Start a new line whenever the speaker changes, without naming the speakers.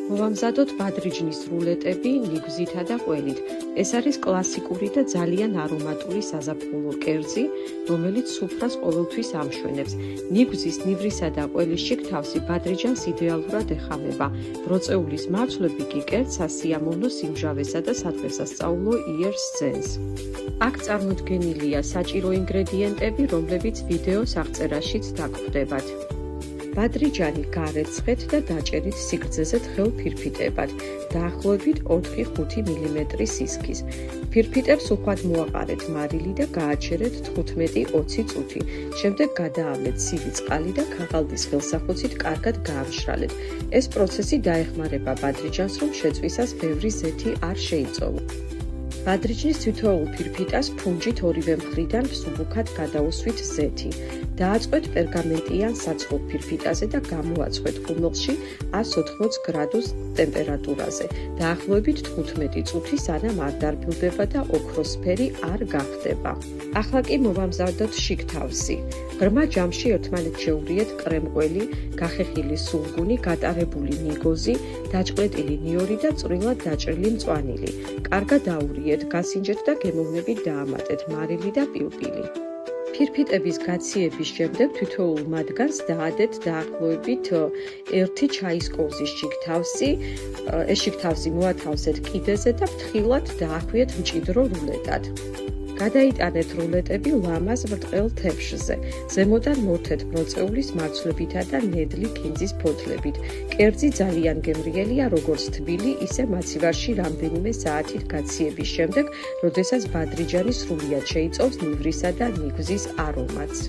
მოვამზადოთ ბადრიჯნის რულეტები ნიგვზითა და ყველით. ეს არის კლასიკური და ძალიან არომატული საზაფხულო კერძი, რომელიც სუფრას ყოველთვის ამშვენებს. ნიგვზის, ნივრისა და ყველის შიგთავსი ბადრიჯანს იდეალურად ეხამება. ბროწეულის მარცვლები კი კერძს სასიამოვნო სიმჟავესა და სადღესასწაულო იერს ძენს. აქ წარმოდგენილია საჭირო ინგრედიენტები, რომლებიც ვიდეოს აღწერაშიც დაგხვდებათ. ბადრიჯანი გარეცხეთ და დაჭერით სიგრძეზე თხელ ფირფიტებად, დაახლოებით 4-5 მმ სისქის. ფირფიტებს უხვად მოაყარეთ მარილი და გააჩერეთ 15-20 წუთი. შემდეგ გადაავლეთ ცივი წყალი და ქაღალდის ხელსახოცით კარგად გაამშრალეთ. ეს პროცესი დაეხმარება ბადრიჯანს, რომ შეწვისას ბევრი ზეთი არ შეიწოვო. ბადრიჯნის თითოეულ ფირფიტას ფუნჯით ორივე მხრიდან მსუბუქად გადაუსვით ზეთი. დააწყვეთ პერგამენტიან საცხობ ფირფიტაზე და გამოაწყვეთ ღუმელში 180 გრადუს ტემპერატურაზე. დაახლოებით 15 წუთი, სანამ არ დარბილდება და ოქროსფერი არ გახდება. ახლა კი მოვამზადოთ შიგთავსი. ღრმა ჯამში ერთმანეთშეურიეთ კრემყველი, გახეხილი სულგუნი, გატარებული ნიგოზი, დაჭყლეტილი ნიორი და წვრილად დაჭრილი მწვანილი. კარგად აურიეთ, გასინჯეთ და გემოვნებით დაამატეთ მარილი და პილპილი. ფირფიტების გაციების შემდეგ თითოეულ მათგანს დაადეთ დაახლოებით 1 ჩაის კოვზის შიგთავსი. ეს შიგთავსი მოათავსეთ კიდეზე და ფრთხილად დაახვიეთ მჭიდრო რულეტად. გადაიტანეთ რულეტები ლამაზ ბრტყელ თეფშზე. ზემოდან მორთეთ ბროწეულის მარცვლებითა და ნედლი ქინძის ფოთლებით. კერძი ძალიან გემრიელია როგორც თბილი, ისე მაცივარში რამდენიმე საათით გაციების შემდეგ, როდესაც ბადრიჯანი სრულიად შეიწოვს ნივრისა და ნიგვზის არომატს.